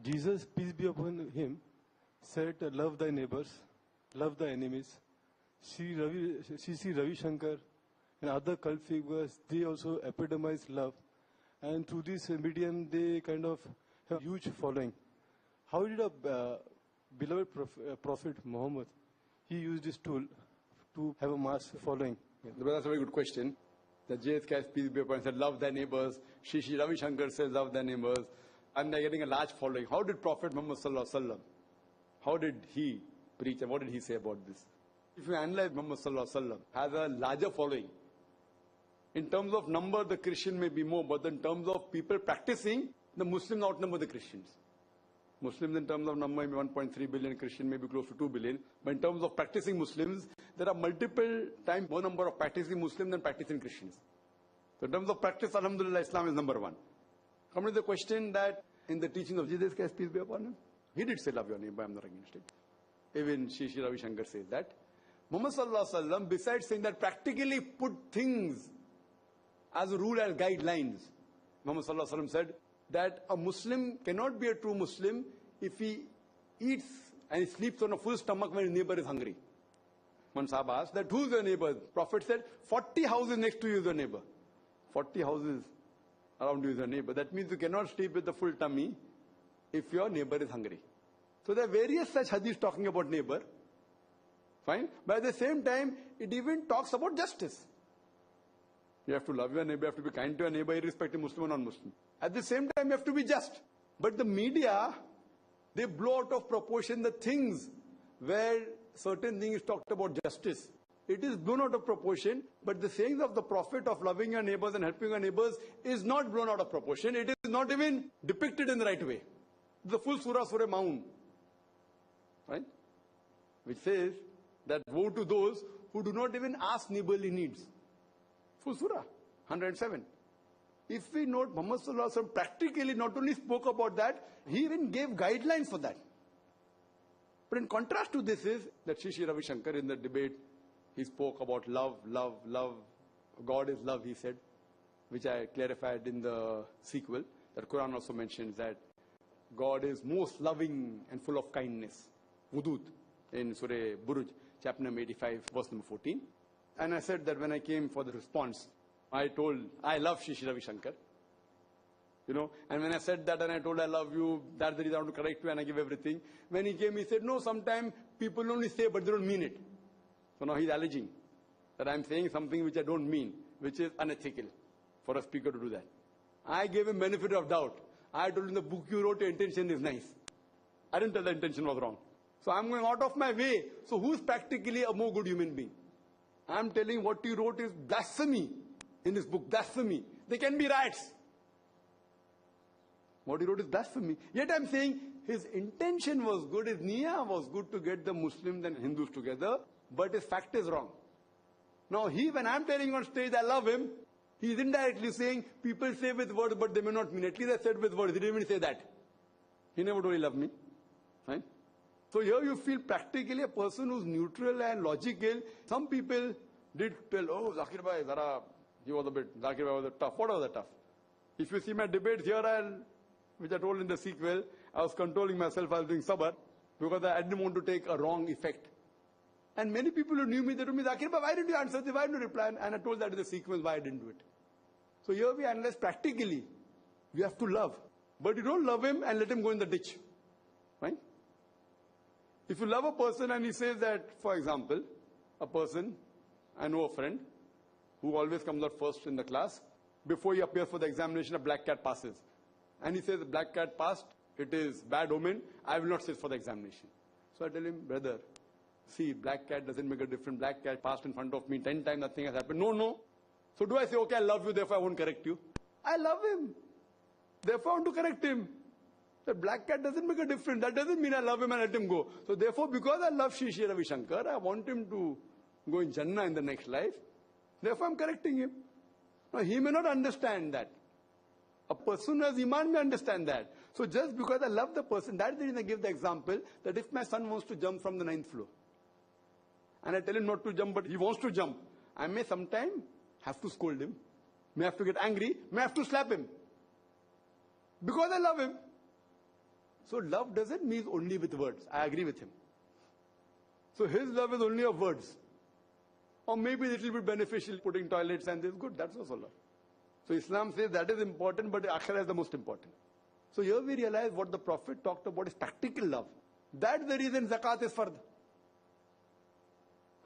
Jesus, peace be upon him, said, love thy neighbors, love thy enemies. Sri Ravi Shankar and other cult figures, they also epitomize love. And through this medium, they kind of have huge following. How did a beloved prophet Muhammad, he used this tool to have a mass following? That's a very good question. The JSK, peace be upon him, said, love thy neighbors. Sri Ravi Shankar says, love thy neighbors. And they're getting a large following. How did Prophet Muhammad Sallallahu Alaihi Wasallam, how did he preach and what did he say about this? If you analyze, Muhammad Sallallahu Alaihi Wasallam has a larger following. In terms of number, the Christian may be more, but in terms of people practicing, the Muslims outnumber the Christians. Muslims in terms of number, maybe 1.3 billion, Christian may be close to 2 billion. But in terms of practicing Muslims, there are multiple times more number of practicing Muslims than practicing Christians. So in terms of practice, Alhamdulillah, Islam is number one. Coming to the question that in the teaching of Jesus Christ, peace be upon him, he did say love your neighbor, I'm not against it. Even Sri Ravi Shankar says that. Muhammad Sallallahu Alaihi Wasallam, besides saying that practically put things as a rule and guidelines, Muhammad Sallallahu Alaihi Wasallam said that a Muslim cannot be a true Muslim if he eats and he sleeps on a full stomach when his neighbor is hungry. One Sahaba asked that who's your neighbor? Prophet said 40 houses next to you is your neighbor. 40 houses around you is your neighbor. That means you cannot sleep with a full tummy if your neighbor is hungry. So there are various such hadiths talking about neighbor. Fine. But at the same time, it even talks about justice. You have to love your neighbor, you have to be kind to your neighbor, irrespective Muslim or non-Muslim. At the same time, you have to be just. But the media, they blow out of proportion the things where certain things talked about justice. It is blown out of proportion, but the sayings of the Prophet of loving your neighbors and helping your neighbors is not blown out of proportion. It is not even depicted in the right way. The full Surah Maun, right? Which says that woe to those who do not even ask neighborly needs. Full Surah, 107. If we note, Muhammad Sallallahu Alaihi Wasallam practically not only spoke about that, he even gave guidelines for that. But in contrast to this is that Sri Ravi Shankar in the debate, he spoke about love, love, love. God is love, he said, which I clarified in the sequel. That Quran also mentions that God is most loving and full of kindness. Wudud in Surah Buruj, chapter number 85, verse number 14. And I said that when I came for the response, I told, I love Sri Ravi Shankar. You know, and when I said that and I told I love you, that's the reason I want to correct you and I give everything. When he came, he said, no, sometimes people only say but they don't mean it. So now he's alleging that I'm saying something which I don't mean, which is unethical for a speaker to do that. I gave him benefit of doubt. I told him the book you wrote, your intention is nice. I didn't tell the intention was wrong. So I'm going out of my way. So who's practically a more good human being? I'm telling what you wrote is blasphemy in this book, blasphemy. There can be riots. What he wrote is blasphemy. Yet I'm saying his intention was good, his niyyah was good to get the Muslims and Hindus together, but his fact is wrong. Now when I'm telling on stage I love him, he's indirectly saying people say with words but they may not mean. At least I said with words, he didn't even say that. He never told he loved me. Right? So here you feel practically a person who's neutral and logical. Some people did tell, oh, Zakir Bhai, Zara, he was a bit, Zakir Bhai was a tough. What was the tough? If you see my debates here, which I told in the sequel, I was controlling myself, I was doing sabr, because I didn't want to take a wrong effect. And many people who knew me, they told me, Zakir Bhai, why didn't you answer this? Why didn't you reply? And I told that in the sequence why I didn't do it. So here we analyze practically, you have to love. But you don't love him and let him go in the ditch. Right? If you love a person and he says that, for example, a person, I know a friend, who always comes out first in the class, before he appears for the examination, a black cat passes. And he says, the black cat passed, it is bad omen, I will not sit for the examination. So I tell him, brother, see, black cat doesn't make a difference. Black cat passed in front of me 10 times, nothing has happened. No. So do I say, okay, I love you, therefore I won't correct you? I love him. Therefore I want to correct him. The black cat doesn't make a difference. That doesn't mean I love him and let him go. So therefore, because I love Sri Ravi Shankar, I want him to go in Jannah in the next life. Therefore I'm correcting him. Now he may not understand that. A person who has Iman may understand that. So just because I love the person, that's the reason I give the example that if my son wants to jump from the 9th floor, and I tell him not to jump, but he wants to jump, I may sometime have to scold him, may have to get angry, may have to slap him. Because I love him. So love doesn't mean only with words. I agree with him. So his love is only of words. Or maybe it will be beneficial, putting toilets and this, good, that's also love. So Islam says that is important, but akhirah is the most important. So here we realize what the Prophet talked about is practical love. That's the reason zakat is fard.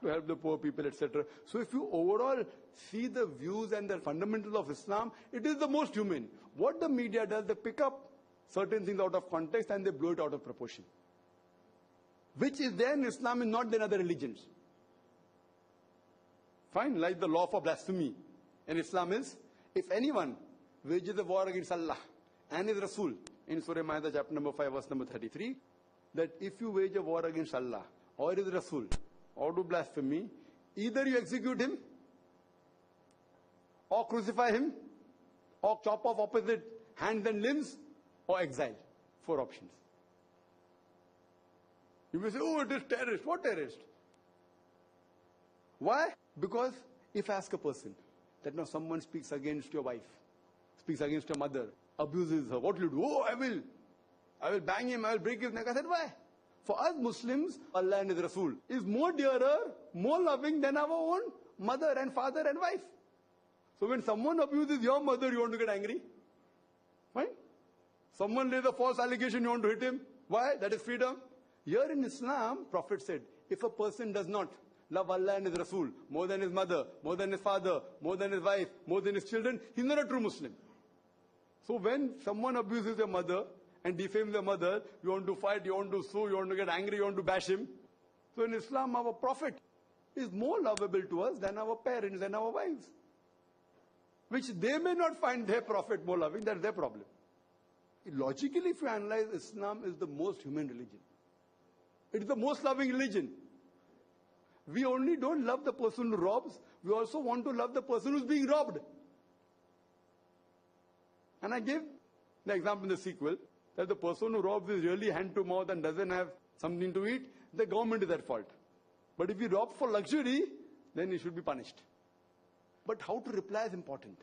To help the poor people, etc. So if you overall see the views and the fundamentals of Islam, it is the most human. What the media does, they pick up certain things out of context and they blow it out of proportion. Which is there in Islam and not in other religions. Fine, like the law for blasphemy in Islam is, if anyone wages a war against Allah and His Rasul, in Surah Ma'idah chapter number 5 verse number 33, that if you wage a war against Allah or His Rasul or do blasphemy, either you execute him or crucify him or chop off opposite hands and limbs or exile. 4 options. You may say, oh, it is terrorist. What terrorist? Why? Because if I ask a person that now someone speaks against your wife, speaks against your mother, abuses her, what will you do? Oh, I will bang him, I will break his neck. I said, why? For us Muslims, Allah and His Rasul is more dearer, more loving than our own mother and father and wife. So when someone abuses your mother, you want to get angry? Fine. Someone lays a false allegation, you want to hit him? Why? That is freedom. Here in Islam, Prophet said, if a person does not love Allah and His Rasul more than his mother, more than his father, more than his wife, more than his children, he's not a true Muslim. So when someone abuses your mother and defames your mother, you want to fight, you want to sue, you want to get angry, you want to bash him. So in Islam, our Prophet is more lovable to us than our parents and our wives. Which they may not find their Prophet more loving, that's their problem. Logically, if you analyze, Islam is the most human religion. It is the most loving religion. We only don't love the person who robs, we also want to love the person who's being robbed. And I gave the example in the sequel, that the person who robs is really hand to mouth and doesn't have something to eat, the government is at fault. But if he robs for luxury, then he should be punished. But how to reply is important.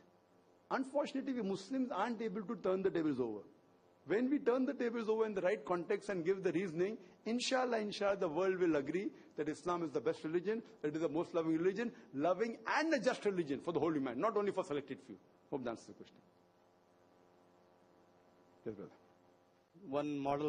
Unfortunately, we Muslims aren't able to turn the tables over. When we turn the tables over in the right context and give the reasoning, inshallah, the world will agree that Islam is the best religion, that it is the most loving religion, loving and a just religion for the whole humanity, not only for selected few. Hope that answers the question. Yes, brother. One model